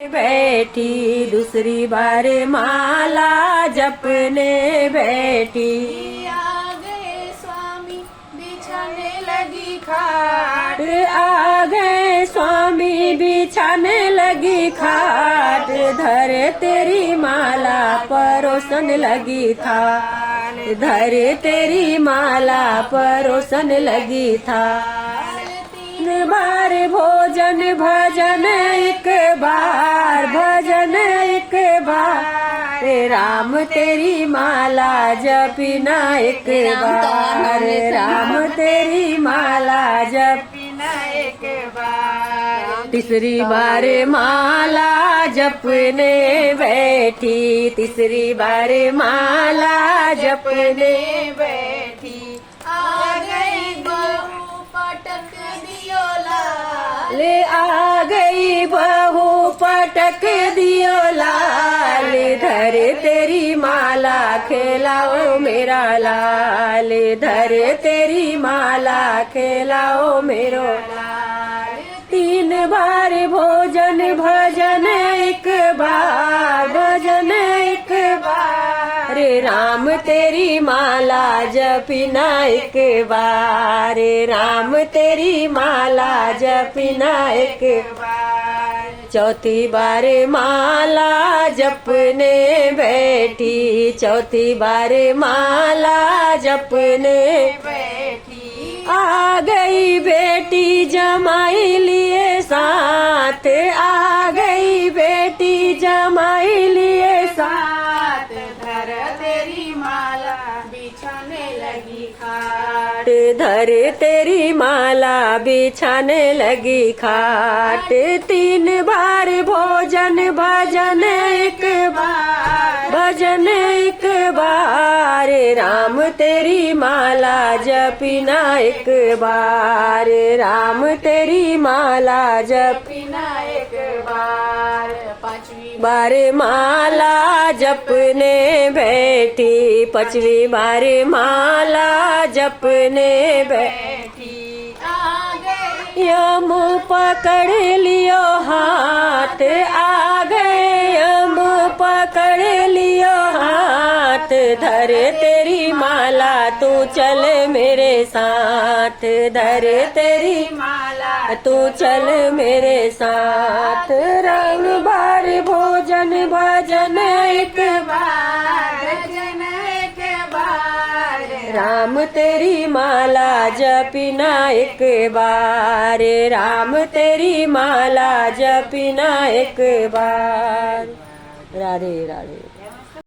बैठी दूसरी बार माला जपने बैठी। आ गए स्वामी बिछाने लगी खाट। आ गए स्वामी बिछाने लगी खाट। धर तेरी माला परोसन लगी थाल। धर तेरी माला परोसन लगी थाल। 3 बार भोजन भजन एक बार भजन एक बार। राम तेरी माला जपिना एक बार। राम तेरी माला जपिना एक बार। तीसरी बार माला जपने बैठी। तीसरी बार माला जपने बैठी। आ गई बहू पटक दियो लाल। आ गई बहू पटक दियो लाल। धर तेरी माला खेलाओ मेरा लाल। धर तेरी माला खेलाओ मेरो लाल। 3 बार भोजन भजन एक बार भजन एक बार। राम तेरी माला जपिना एक बार। राम तेरी माला जपिना एक बार। चौथी बार माला जपने बैठी। चौथी बार माला जपने बैठी। आ गई बेटी जमाई लिए साथ। आ गई बेटी जमाई लिए साथ। धर तेरी माला बिछाने लगी खाट। धर तेरी माला बिछाने लगी खाट। 3 बार भोजन भजन एक बार भजन एक बार। राम तेरी माला जपिना एक बार। राम तेरी माला जपिना एक बार। 5वीं बार माला जपने बैठी। 5वीं बार माला जपने बैठी। आ गए यम पकड़ लियो हाथ। आ गए यम पकड़ लियो हाथ। धर तेरी माला तू चल मेरे साथ। धर तेरी माला तू चल मेरे साथ। रंग बार भोजन भजन एक बार भजन एक बार। राम तेरी माला जपिना एक बार। राम तेरी माला जपिना एक बार। राधे राधे।